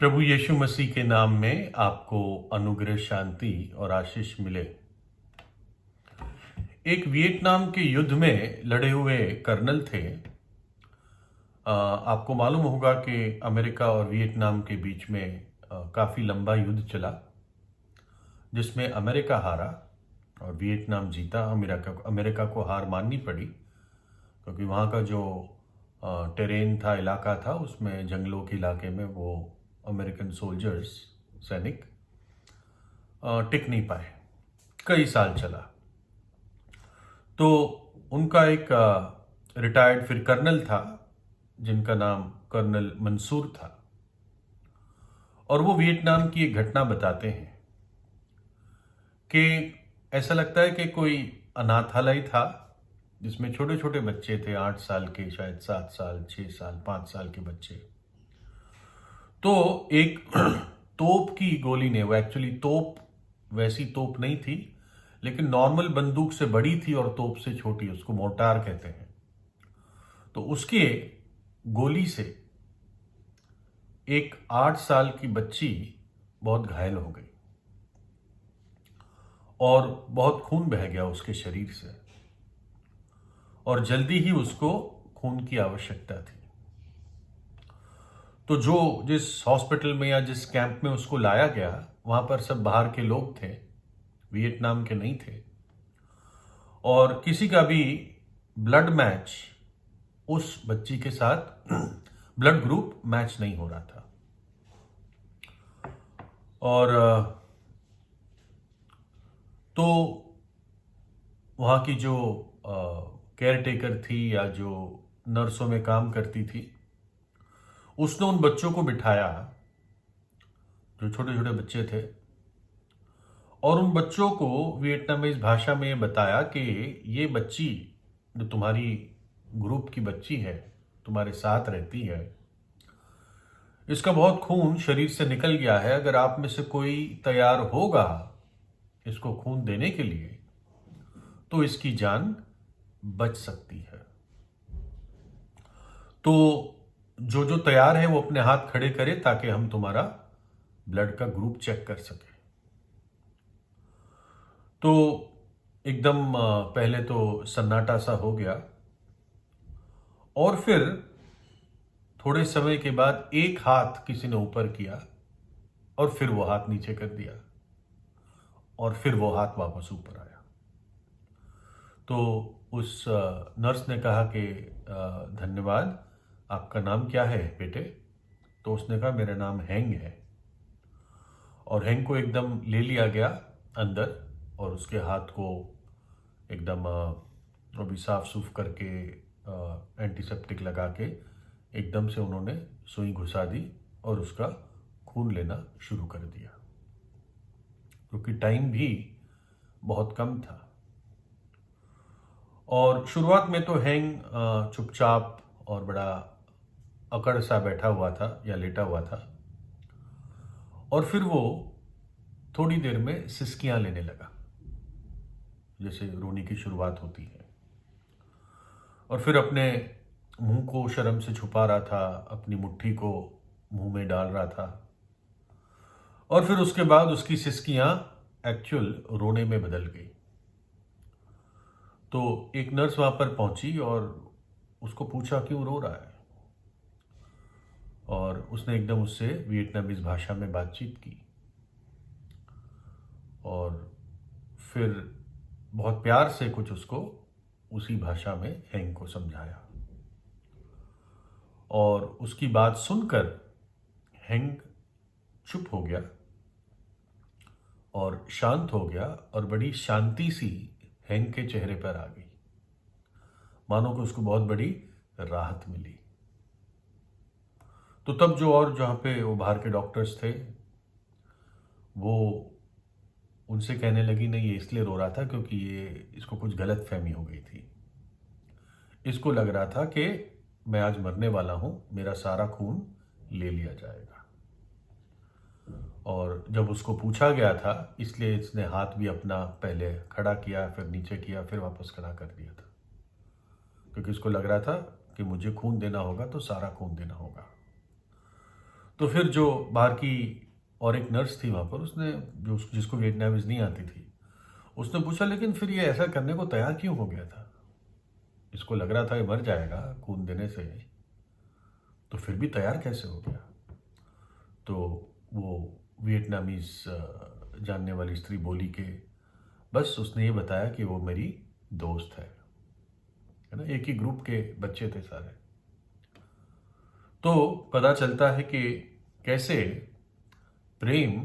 प्रभु यीशु मसीह के नाम में आपको अनुग्रह, शांति और आशीष मिले। एक वियतनाम के युद्ध में लड़े हुए कर्नल थे। आपको मालूम होगा कि अमेरिका और वियतनाम के बीच में काफ़ी लंबा युद्ध चला, जिसमें अमेरिका हारा और वियतनाम जीता। अमेरिका को हार माननी पड़ी क्योंकि वहाँ का जो टेरेन था, इलाका था, उसमें जंगलों के इलाके में वो अमेरिकन सोल्जर्स, सैनिक टिक नहीं पाए। कई साल चला। तो उनका एक रिटायर्ड फिर कर्नल था जिनका नाम कर्नल मंसूर था, और वो वियतनाम की एक घटना बताते हैं कि ऐसा लगता है कि कोई अनाथालय था जिसमें छोटे छोटे बच्चे थे, 8 साल के, शायद 7 साल, 6 साल, 5 साल के बच्चे। तो एक तोप की गोली ने, वो एक्चुअली तोप वैसी तोप नहीं थी, लेकिन नॉर्मल बंदूक से बड़ी थी और तोप से छोटी, उसको मोर्टार कहते हैं। तो उसके गोली से एक 8 साल की बच्ची बहुत घायल हो गई और बहुत खून बह गया उसके शरीर से, और जल्दी ही उसको खून की आवश्यकता थी। तो जिस हॉस्पिटल में या जिस कैंप में उसको लाया गया, वहां पर सब बाहर के लोग थे, वियतनाम के नहीं थे, और किसी का भी ब्लड मैच उस बच्ची के साथ ब्लड ग्रुप मैच नहीं हो रहा था। और तो वहाँ की जो केयर टेकर थी या जो नर्सों में काम करती थी, उसने उन बच्चों को बिठाया, जो छोटे छोटे बच्चे थे, और उन बच्चों को वियतनामीज भाषा में ये बताया कि ये बच्ची जो तुम्हारी ग्रुप की बच्ची है, तुम्हारे साथ रहती है, इसका बहुत खून शरीर से निकल गया है। अगर आप में से कोई तैयार होगा इसको खून देने के लिए तो इसकी जान बच सकती है। तो जो जो तैयार है वो अपने हाथ खड़े करे ताकि हम तुम्हारा ब्लड का ग्रुप चेक कर सके। तो एकदम पहले तो सन्नाटा सा हो गया, और फिर थोड़े समय के बाद एक हाथ किसी ने ऊपर किया और फिर वो हाथ नीचे कर दिया, और फिर वो हाथ वापस ऊपर आया। तो उस नर्स ने कहा कि धन्यवाद, आपका नाम क्या है बेटे? तो उसने कहा मेरा नाम हैंग है। और हैंग को एकदम ले लिया गया अंदर, और उसके हाथ को एकदम अभी साफ सूफ करके एंटीसेप्टिक लगा के एकदम से उन्होंने सुई घुसा दी और उसका खून लेना शुरू कर दिया, क्योंकि टाइम भी बहुत कम था। और शुरुआत में तो हैंग चुपचाप और बड़ा अकड़ सा बैठा हुआ था या लेटा हुआ था, और फिर वो थोड़ी देर में सिसकियां लेने लगा, जैसे रोने की शुरुआत होती है, और फिर अपने मुंह को शर्म से छुपा रहा था, अपनी मुट्ठी को मुंह में डाल रहा था, और फिर उसके बाद उसकी सिसकियां एक्चुअल रोने में बदल गई। तो एक नर्स वहां पर पहुंची और उसको पूछा क्यों रो रहा है, और उसने एकदम उससे वियतनामीज भाषा में बातचीत की, और फिर बहुत प्यार से कुछ उसको उसी भाषा में हैंग को समझाया। और उसकी बात सुनकर हैंग चुप हो गया और शांत हो गया, और बड़ी शांति सी हैंग के चेहरे पर आ गई, मानो कि उसको बहुत बड़ी राहत मिली। तो तब जो, और जहाँ पे वो बाहर के डॉक्टर्स थे, वो उनसे कहने लगी नहीं, ये इसलिए रो रहा था क्योंकि इसको कुछ गलत फहमी हो गई थी। इसको लग रहा था कि मैं आज मरने वाला हूं, मेरा सारा खून ले लिया जाएगा। और जब उसको पूछा गया था, इसलिए इसने हाथ भी अपना पहले खड़ा किया, फिर नीचे किया, फिर वापस खड़ा कर दिया था, क्योंकि इसको लग रहा था कि मुझे खून देना होगा तो सारा खून देना होगा। तो फिर जो बाहर की और एक नर्स थी वहाँ पर, उसने जो जिसको वियतनामीज नहीं आती थी, उसने पूछा लेकिन फिर ये ऐसा करने को तैयार क्यों हो गया था? इसको लग रहा था ये मर जाएगा खून देने से, तो फिर भी तैयार कैसे हो गया? तो वो वियतनामीज जानने वाली स्त्री बोली कि बस उसने ये बताया कि वो मेरी दोस्त है ना, एक ही ग्रुप के बच्चे थे सारे। तो पता चलता है कि कैसे प्रेम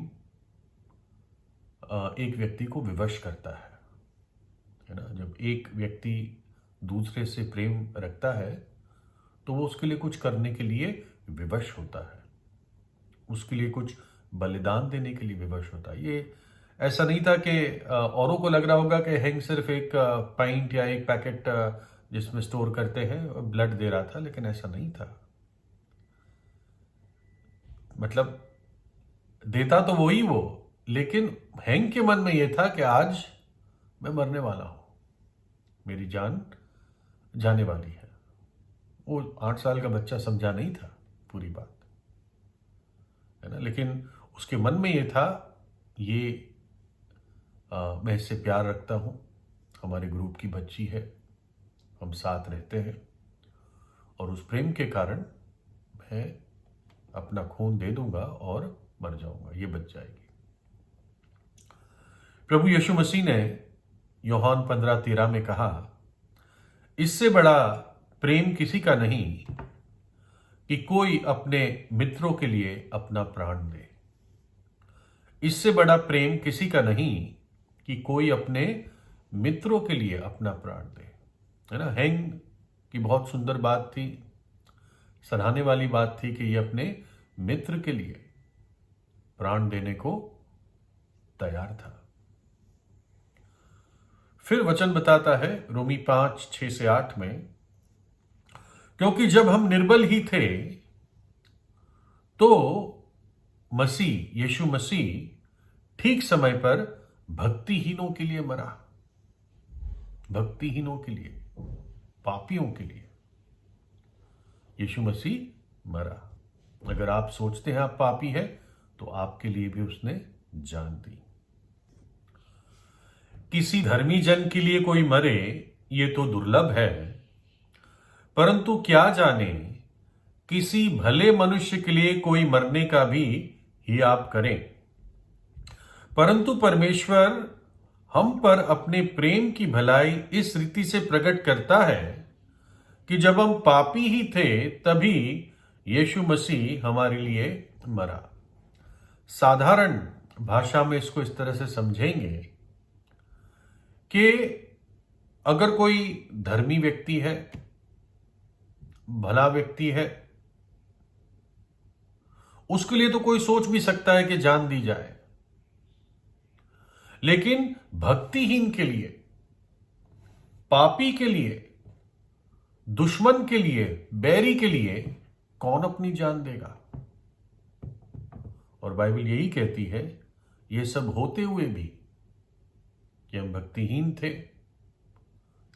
एक व्यक्ति को विवश करता है ना। जब एक व्यक्ति दूसरे से प्रेम रखता है तो वो उसके लिए कुछ करने के लिए विवश होता है, उसके लिए कुछ बलिदान देने के लिए विवश होता है। ये ऐसा नहीं था कि औरों को लग रहा होगा कि हैंक सिर्फ एक पाइंट या एक पैकेट जिसमें स्टोर करते हैं ब्लड दे रहा था, लेकिन ऐसा नहीं था। मतलब देता तो वही वो, लेकिन हैंक के मन में यह था कि आज मैं मरने वाला हूं, मेरी जान जाने वाली है। वो 8 साल का बच्चा समझा नहीं था पूरी बात, है ना, लेकिन उसके मन में ये था, ये मैं इससे प्यार रखता हूँ, हमारे ग्रुप की बच्ची है, हम साथ रहते हैं, और उस प्रेम के कारण मैं अपना खून दे दूंगा और मर जाऊंगा, ये बच जाएगी। प्रभु यीशु मसीह ने यूहन्ना 15:13 में कहा, इससे बड़ा प्रेम किसी का नहीं कि कोई अपने मित्रों के लिए अपना प्राण दे। इससे बड़ा प्रेम किसी का नहीं कि कोई अपने मित्रों के लिए अपना प्राण दे, है ना। हैंग की बहुत सुंदर बात थी, सराहने वाली बात थी कि ये अपने मित्र के लिए प्राण देने को तैयार था। फिर वचन बताता है रोमी 5:6-8 में, क्योंकि जब हम निर्बल ही थे तो मसीह यीशु मसीह ठीक समय पर भक्तिहीनों के लिए मरा, भक्तिहीनों के लिए, पापियों के लिए यीशु मसीह मरा। अगर आप सोचते हैं आप पापी हैं तो आपके लिए भी उसने जान दी। किसी धर्मी जन के लिए कोई मरे ये तो दुर्लभ है, परंतु क्या जाने किसी भले मनुष्य के लिए कोई मरने का भी ही आप करें। परंतु परमेश्वर हम पर अपने प्रेम की भलाई इस रीति से प्रकट करता है कि जब हम पापी ही थे तभी यीशु मसीह हमारे लिए मरा। साधारण भाषा में इसको इस तरह से समझेंगे कि अगर कोई धर्मी व्यक्ति है, भला व्यक्ति है, उसके लिए तो कोई सोच भी सकता है कि जान दी जाए, लेकिन भक्तिहीन के लिए, पापी के लिए, दुश्मन के लिए, बैरी के लिए कौन अपनी जान देगा? और बाइबल यही कहती है, ये सब होते हुए भी कि हम भक्तिहीन थे,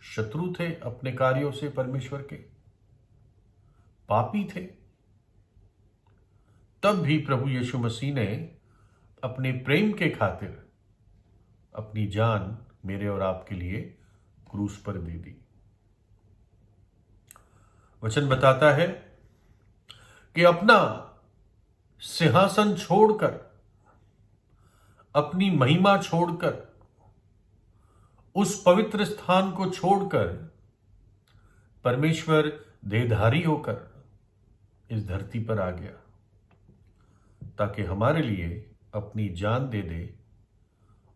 शत्रु थे अपने कार्यों से परमेश्वर के, पापी थे, तब भी प्रभु यीशु मसीह ने अपने प्रेम के खातिर अपनी जान मेरे और आपके लिए क्रूस पर दे दी। वचन बताता है कि अपना सिंहासन छोड़कर, अपनी महिमा छोड़कर, उस पवित्र स्थान को छोड़कर परमेश्वर देहधारी होकर इस धरती पर आ गया ताकि हमारे लिए अपनी जान दे दे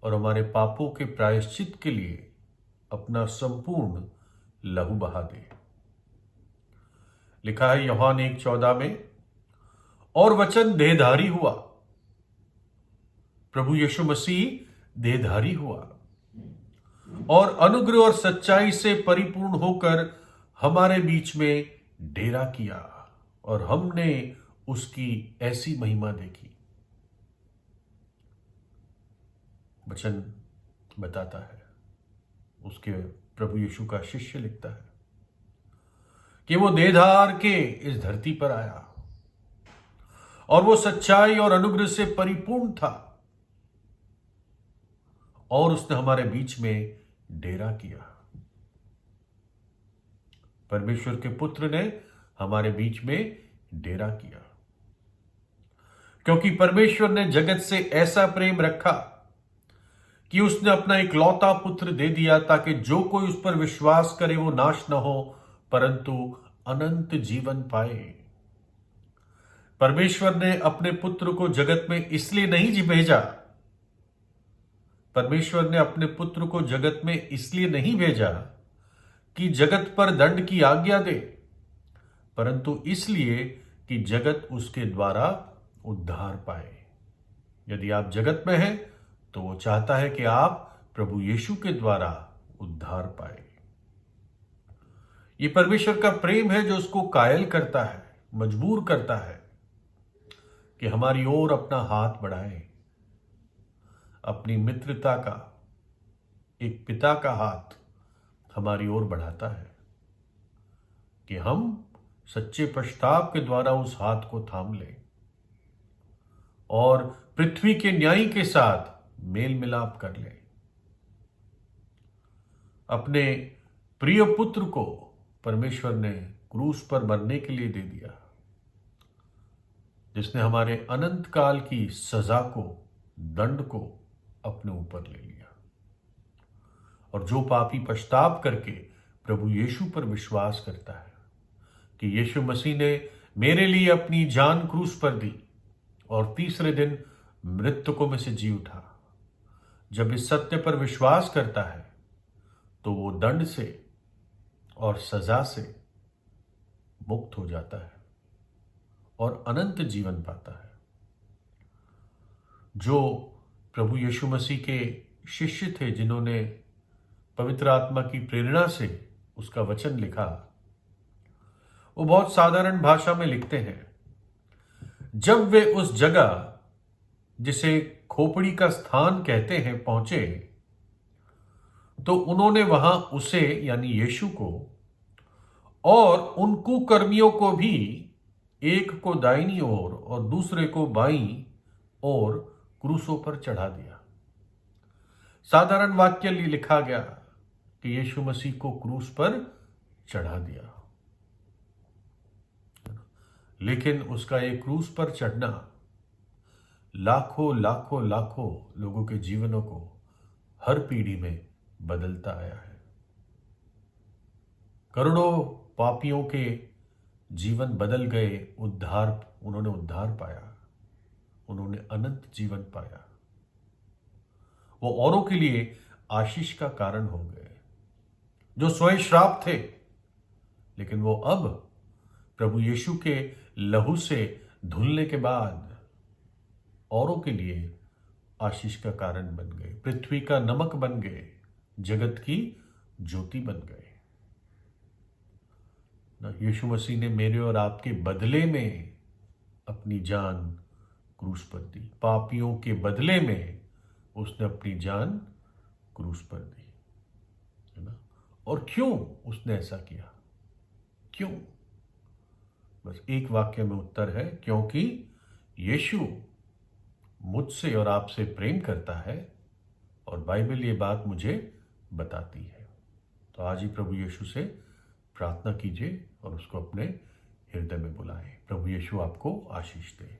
और हमारे पापों के प्रायश्चित के लिए अपना संपूर्ण लहू बहा दे। लिखा है यूहन्ना 1:14 में, और वचन देहधारी हुआ, प्रभु यीशु मसीह देहधारी हुआ और अनुग्रह और सच्चाई से परिपूर्ण होकर हमारे बीच में डेरा किया, और हमने उसकी ऐसी महिमा देखी। वचन बताता है, उसके प्रभु यीशु का शिष्य लिखता है कि वो देहधार के इस धरती पर आया और वो सच्चाई और अनुग्रह से परिपूर्ण था और उसने हमारे बीच में डेरा किया। परमेश्वर के पुत्र ने हमारे बीच में डेरा किया, क्योंकि परमेश्वर ने जगत से ऐसा प्रेम रखा कि उसने अपना इकलौता पुत्र दे दिया, ताकि जो कोई उस पर विश्वास करे वो नाश न हो परंतु अनंत जीवन पाए। परमेश्वर ने अपने पुत्र को जगत में इसलिए नहीं भेजा, परमेश्वर ने अपने पुत्र को जगत में इसलिए नहीं भेजा कि जगत पर दंड की आज्ञा दे, परंतु इसलिए कि जगत उसके द्वारा उद्धार पाए। यदि आप जगत में हैं तो वो चाहता है कि आप प्रभु यीशु के द्वारा उद्धार पाए। ये परमेश्वर का प्रेम है जो उसको कायल करता है, मजबूर करता है कि हमारी ओर अपना हाथ बढ़ाए। अपनी मित्रता का एक पिता का हाथ हमारी ओर बढ़ाता है कि हम सच्चे पश्चाताप के द्वारा उस हाथ को थाम लें और पृथ्वी के न्यायी के साथ मेल मिलाप कर लें। अपने प्रिय पुत्र को परमेश्वर ने क्रूस पर मरने के लिए दे दिया, जिसने हमारे अनंत काल की सजा को, दंड को अपने ऊपर ले लिया। और जो पापी पश्चाताप करके प्रभु यीशु पर विश्वास करता है कि यीशु मसीह ने मेरे लिए अपनी जान क्रूस पर दी और तीसरे दिन मृतकों में से जी उठा, जब इस सत्य पर विश्वास करता है तो वो दंड से और सजा से मुक्त हो जाता है और अनंत जीवन पाता है। जो प्रभु यीशु मसीह के शिष्य थे, जिन्होंने पवित्र आत्मा की प्रेरणा से उसका वचन लिखा, वो बहुत साधारण भाषा में लिखते हैं। जब वे उस जगह जिसे खोपड़ी का स्थान कहते हैं पहुंचे, तो उन्होंने वहां उसे यानी यीशु को और उन कुकर्मियों को भी, एक को दाहिनी ओर और दूसरे को बाईं ओर क्रूसों पर चढ़ा दिया। साधारण वाक्य लिखा गया कि यीशु मसीह को क्रूस पर चढ़ा दिया, लेकिन उसका एक क्रूस पर चढ़ना लाखों लाखों लाखों लोगों के जीवनों को हर पीढ़ी में बदलता आया है। करोड़ों पापियों के जीवन बदल गए, उन्होंने उद्धार पाया, उन्होंने अनंत जीवन पाया। वो औरों के लिए आशीष का कारण हो गए, जो स्वयं श्राप थे, लेकिन वो अब प्रभु यीशु के लहू से धुलने के बाद औरों के लिए आशीष का कारण बन गए, पृथ्वी का नमक बन गए, जगत की ज्योति बन गए। यीशु मसीह ने मेरे और आपके बदले में अपनी जान क्रूस पर दी। पापियों के बदले में उसने अपनी जान क्रूस पर दी, है ना। और क्यों उसने ऐसा किया? क्यों? बस एक वाक्य में उत्तर है, क्योंकि यीशु मुझसे और आपसे प्रेम करता है और बाइबल ये बात मुझे बताती है। तो आज ही प्रभु यीशु से प्रार्थना कीजिए और उसको अपने हृदय में बुलाएं। प्रभु यीशु आपको आशीष दे।